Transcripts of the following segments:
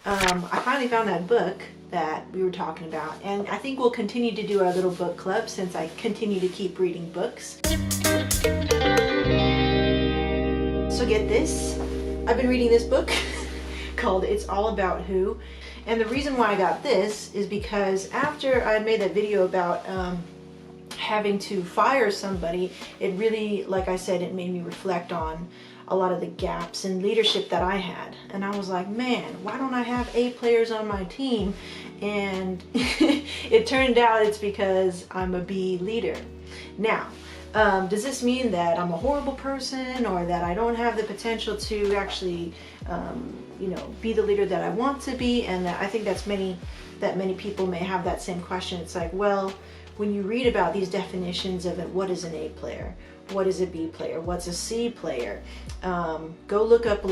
I finally found that book that we were talking about, and I think we'll continue to do our little book club since I continue to keep reading books. So get this, I've been reading this book called It's All About Who, and the reason why I got this is because after I made that video about having to fire somebody, it really, like I said, it made me reflect on a lot of the gaps in leadership that I had. And I was like, man, why don't I have A players on my team? And it turned out it's because I'm a B leader. Now, does this mean that I'm a horrible person or that I don't have the potential to actually, be the leader that I want to be? And that I think that many people may have that same question. It's like, well, when you read about these definitions of it, what is an A player? What is a B player? What's a C player? Go look up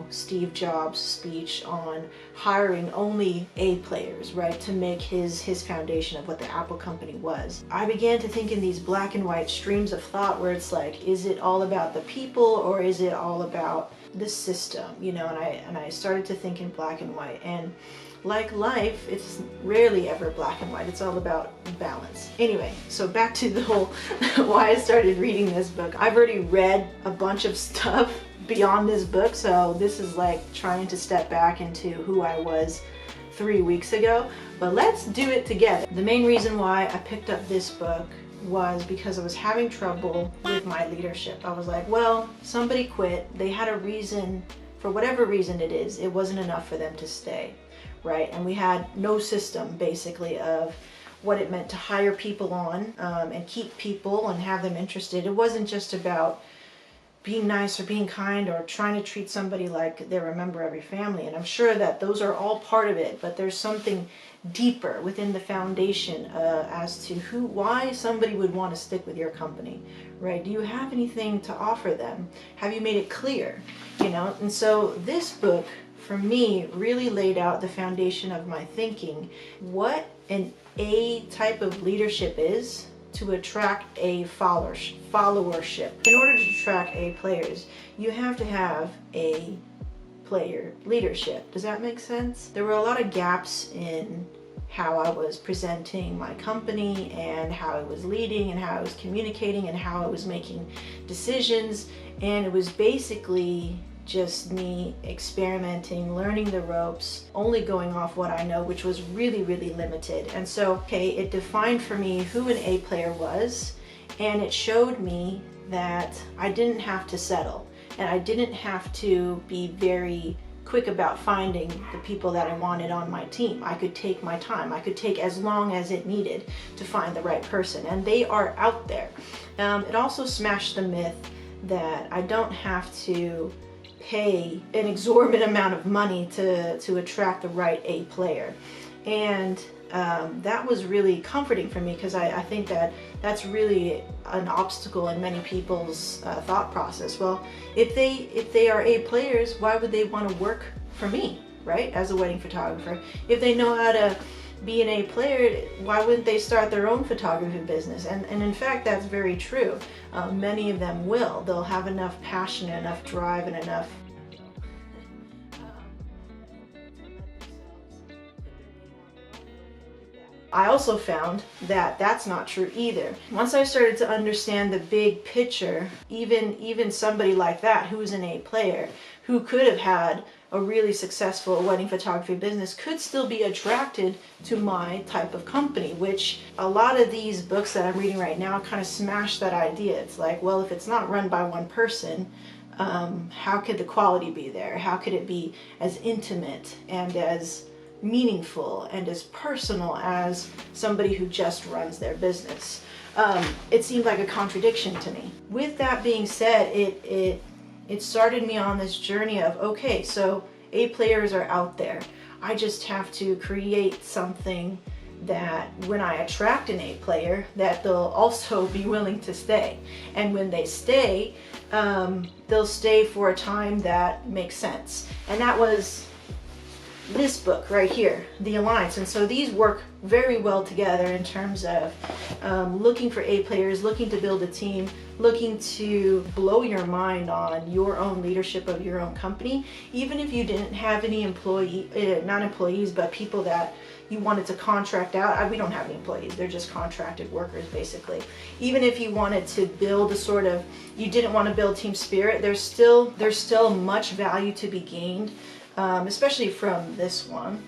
Steve Jobs' speech on hiring only A players, right, to make his foundation of what the Apple company was. I began to think in these black and white streams of thought where it's like, is it all about the people or is it all about the system? And I started to think in black and white. And like life, it's rarely ever black and white. It's all about balance. Anyway, so back to the whole why I started reading this book. I've already read a bunch of stuff beyond this book, so this is like trying to step back into who I was 3 weeks ago. But let's do it together. The main reason why I picked up this book was because I was having trouble with my leadership. I was like, well, somebody quit. They had a reason. For whatever reason it is, it wasn't enough for them to stay. Right? And we had no system basically of what it meant to hire people on and keep people and have them interested. It wasn't just about being nice or being kind or trying to treat somebody like they're a member of your family. And I'm sure that those are all part of it, but there's something deeper within the foundation as to why somebody would want to stick with your company, right? Do you have anything to offer them? Have you made it clear? And so this book for me really laid out the foundation of my thinking, what an A type of leadership is to attract a followership. In order to attract A players, you have to have A player leadership. Does that make sense? There were a lot of gaps in how I was presenting my company and how I was leading and how I was communicating and how I was making decisions, and it was basically just me experimenting, learning the ropes, only going off what I know, which was really, really limited. And so, it defined for me who an A player was, and it showed me that I didn't have to settle, and I didn't have to be very quick about finding the people that I wanted on my team. I could take my time. I could take as long as it needed to find the right person, and they are out there. It also smashed the myth that I don't have to pay an exorbitant amount of money to attract the right A player. And that was really comforting for me, because I think that that's really an obstacle in many people's thought process. Well, if they are A players, why would they want to work for me, right, as a wedding photographer? If they know how to be an A player, why wouldn't they start their own photography business? And in fact, that's very true. Many of them will. They'll have enough passion, enough drive, and enough I also found that that's not true either. Once I started to understand the big picture, even somebody like that who's an A player, who could have had a really successful wedding photography business, could still be attracted to my type of company, which a lot of these books that I'm reading right now kind of smash that idea. It's like, well, if it's not run by one person, how could the quality be there? How could it be as intimate and as meaningful and as personal as somebody who just runs their business? It seemed like a contradiction to me. With that being said, it started me on this journey of, okay, so A players are out there. I just have to create something that when I attract an A player, that they'll also be willing to stay. And when they stay, they'll stay for a time that makes sense. And that was this book right here, The Alliance. And so these work very well together in terms of looking for A players, looking to build a team, looking to blow your mind on your own leadership of your own company, even if you didn't have any not employees, but people that you wanted to contract out. We don't have any employees, they're just contracted workers basically. Even if you wanted to build a sort of, you didn't want to build team spirit, there's still much value to be gained, especially from this one.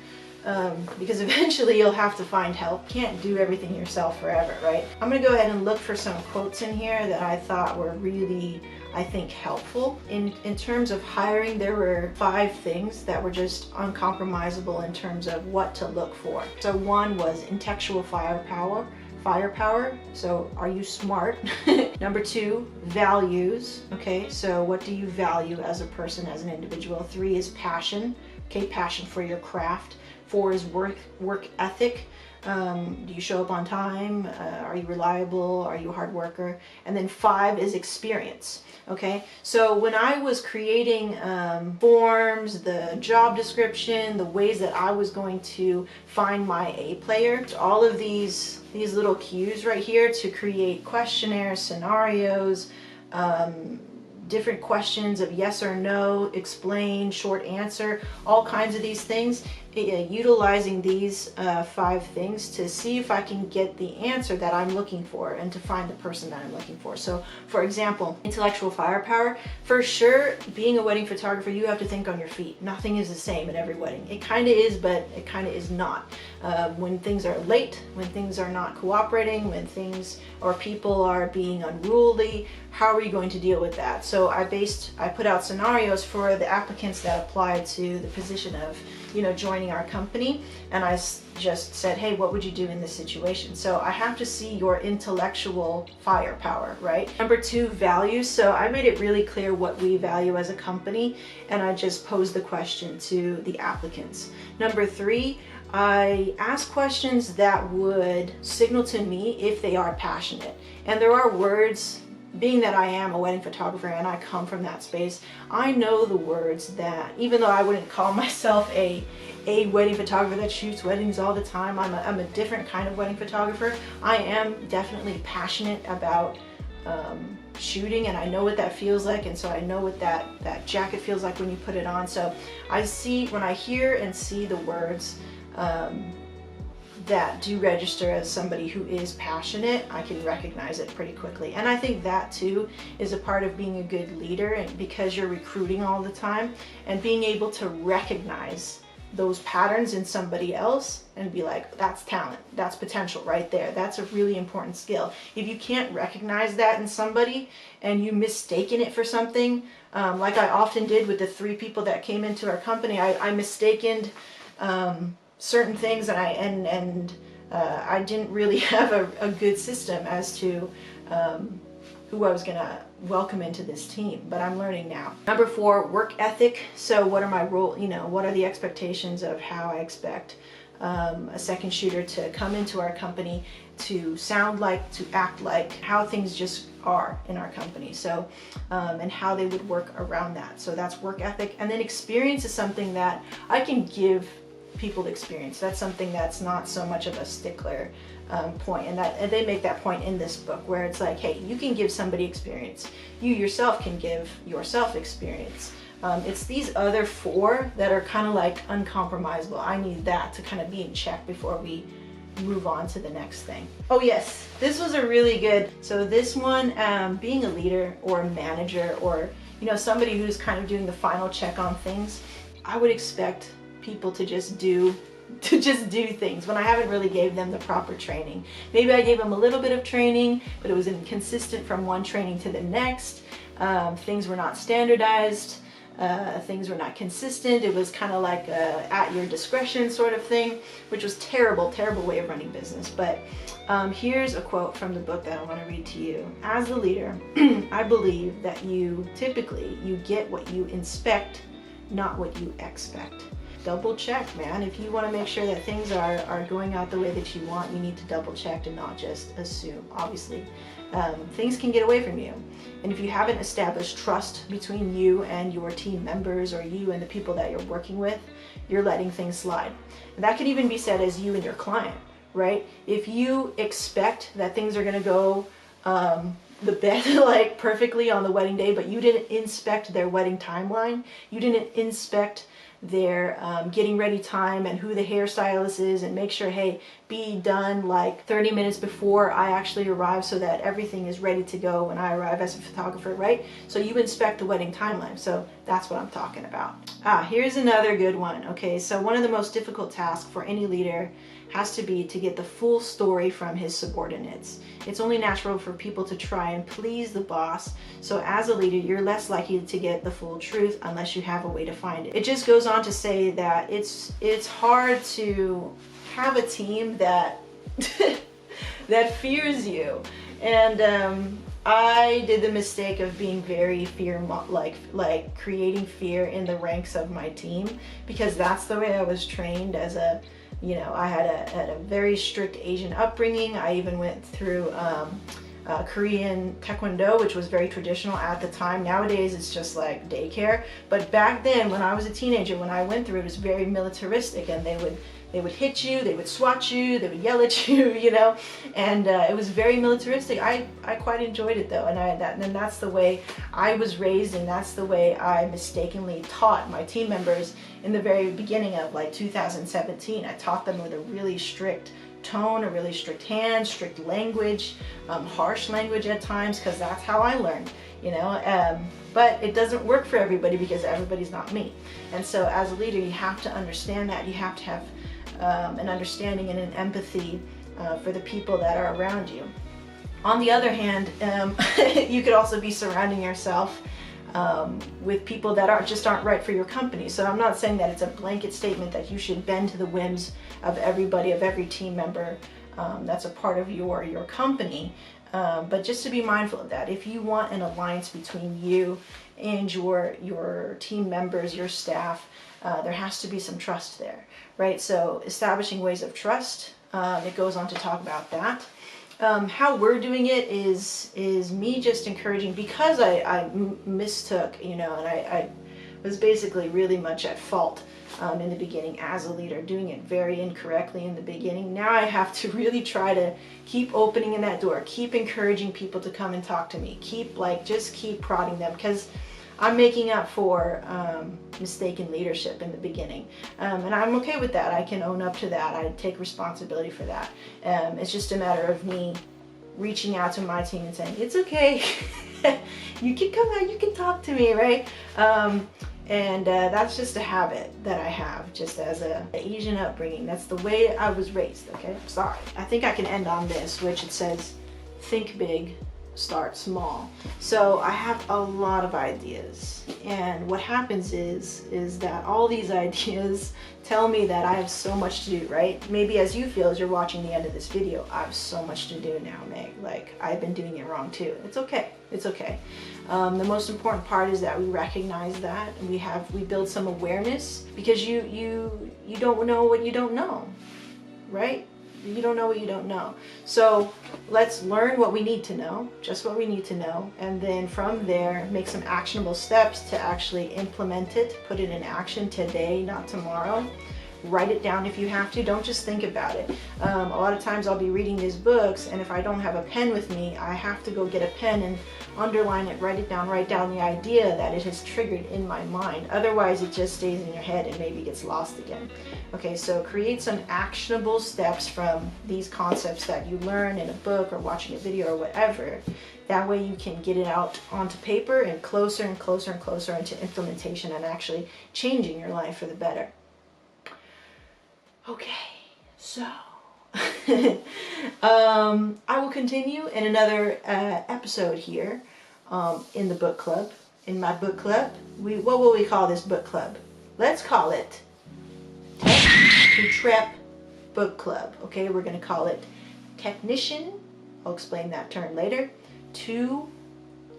Because eventually you'll have to find help. Can't do everything yourself forever, right? I'm gonna go ahead and look for some quotes in here that I thought were really, I think, helpful. In terms of hiring, there were 5 things that were just uncompromisable in terms of what to look for. So one was intellectual firepower. So are you smart? Number 2, values. Okay, so what do you value as a person, as an individual? 3 is passion. Okay, passion for your craft. 4 is work ethic. Do you show up on time? Are you reliable? Are you a hard worker? And then 5 is experience. Okay, so when I was creating forms, the job description, the ways that I was going to find my A player, all of these little cues right here to create questionnaires, scenarios, different questions of yes or no, explain, short answer, all kinds of these things, utilizing these 5 things to see if I can get the answer that I'm looking for and to find the person that I'm looking for. So for example, intellectual firepower, for sure, being a wedding photographer, you have to think on your feet. Nothing is the same at every wedding. It kind of is, but it kind of is not. When things are late, when things are not cooperating, when things or people are being unruly, how are you going to deal with that? So I put out scenarios for the applicants that applied to the position of, joining our company, and I just said, hey, what would you do in this situation? So I have to see your intellectual firepower, right? Number 2, values. So I made it really clear what we value as a company, and I just posed the question to the applicants. Number 3, I ask questions that would signal to me if they are passionate. And there are words, being that I am a wedding photographer and I come from that space, I know the words that, even though I wouldn't call myself a wedding photographer that shoots weddings all the time, I'm a different kind of wedding photographer. I am definitely passionate about shooting, and I know what that feels like, and so I know what that jacket feels like when you put it on. So when I hear and see the words that do register as somebody who is passionate, I can recognize it pretty quickly. And I think that too is a part of being a good leader, and because you're recruiting all the time, and being able to recognize those patterns in somebody else and be like, that's talent, that's potential right there. That's a really important skill. If you can't recognize that in somebody and you mistaken it for something, like I often did with the 3 people that came into our company, I mistaken certain things, and I didn't really have a good system as to who I was gonna welcome into this team, but I'm learning now. Number 4, work ethic. So what are my what are the expectations of how I expect a second shooter to come into our company, to sound like, to act like, how things just are in our company. So and how they would work around that. So that's work ethic. And then experience is something that I can give people to experience. That's something that's not so much of a stickler point, and they make that point in this book, where it's like, hey, you can give somebody experience, you yourself can give yourself experience. It's these other 4 that are kind of like uncompromisable. I need that to kind of be in check before we move on to the next thing. Oh yes, this was a really good, so this one, being a leader or a manager, or somebody who's kind of doing the final check on things, I would expect people to just do things when I haven't really gave them the proper training. Maybe I gave them a little bit of training, but it was inconsistent from one training to the next. Things were not standardized. Things were not consistent. It was kind of like a at your discretion sort of thing, which was terrible way of running business. But here's a quote from the book that I want to read to you. As the leader, I believe that you get what you inspect, not what you expect. Double check, man. If you want to make sure that things are going out the way that you want, you need to double check and not just assume. Obviously, things can get away from you. And if you haven't established trust between you and your team members, or you and the people that you're working with, you're letting things slide. And that can even be said as you and your client, right? If you expect that things are going to go the bed like perfectly on the wedding day, but you didn't inspect their wedding timeline. You didn't inspect their getting ready time and who the hairstylist is, and make sure, hey, be done like 30 minutes before I actually arrive so that everything is ready to go when I arrive as a photographer, right? So you inspect the wedding timeline. So that's what I'm talking about. Here's another good one. Okay, so one of the most difficult tasks for any leader has to be to get the full story from his subordinates. It's only natural for people to try and please the boss. So as a leader, you're less likely to get the full truth unless you have a way to find it. It just goes on to say that it's hard to have a team that that fears you. And I did the mistake of being very like creating fear in the ranks of my team, because that's the way I was trained as a, you know, I had a very strict Asian upbringing. I even went through Korean Taekwondo, which was very traditional at the time. Nowadays it's just like daycare, but back then when I was a teenager, when I went through it, was very militaristic, and they would hit you, they would swat you, they would yell at you, you know, and it was very militaristic. I quite enjoyed it though, and that's the way I was raised, and that's the way I mistakenly taught my team members in the very beginning of like 2017. I taught them with a really strict tone, a really strict hand, strict language, harsh language at times, because that's how I learned, you know. But it doesn't work for everybody, because everybody's not me. And so as a leader, you have to understand that. You have to have an understanding and an empathy for the people that are around you. On the other hand, you could also be surrounding yourself with people that aren't right for your company. So I'm not saying that it's a blanket statement that you should bend to the whims of everybody, of every team member that's a part of your company, but just to be mindful of that. If you want an alliance between you and your team members, your staff, there has to be some trust there, right? So establishing ways of trust, it goes on to talk about that. How we're doing it is me just encouraging, because I mistook, you know, and I was basically really much at fault in the beginning as a leader, doing it very incorrectly in the beginning. Now I have to really try to keep opening in that door, keep encouraging people to come and talk to me, just keep prodding them, because I'm making up for mistaken leadership in the beginning. And I'm okay with that. I can own up to that. I take responsibility for that. It's just a matter of me reaching out to my team and saying, it's okay. You can come out, you can talk to me, right? And that's just a habit that I have, just as an Asian upbringing. That's the way I was raised, okay? Sorry. I think I can end on this, which it says, think big, start small. So I have a lot of ideas, and what happens is that all these ideas tell me that I have so much to do, right? Maybe as you feel as you're watching the end of this video, I have so much to do now, Meg. Like, I've been doing it wrong too. It's okay. It's okay. The most important part is that we recognize that, and we build some awareness, because you don't know what you don't know, right? You don't know what you don't know. So let's learn what we need to know, just what we need to know, and then from there make some actionable steps to actually implement it, put it in action today, not tomorrow. Write it down if you have to. Don't just think about it. A lot of times I'll be reading these books, and if I don't have a pen with me, I have to go get a pen and underline it, write it down, write down the idea that it has triggered in my mind. Otherwise it just stays in your head and maybe gets lost again. Okay, so create some actionable steps from these concepts that you learn in a book or watching a video or whatever. That way you can get it out onto paper and closer and closer and closer into implementation and actually changing your life for the better. Okay, so I will continue in another episode here in the book club. In my book club, what will we call this book club? Let's call it Tech to Trep Book Club. Okay, we're going to call it Technician, I'll explain that term later, to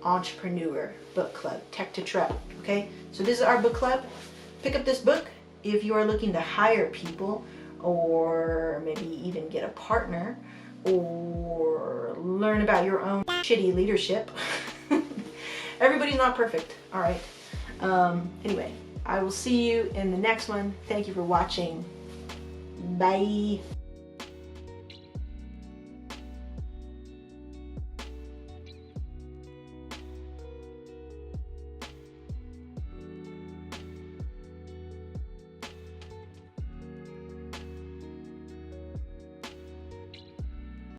Entrepreneur Book Club, Tech to Trep. Okay, so this is our book club. Pick up this book if you are looking to hire people, or maybe even get a partner, or learn about your own shitty leadership. Everybody's not perfect, all right? Anyway, I will see you in the next one. Thank you for watching. Bye.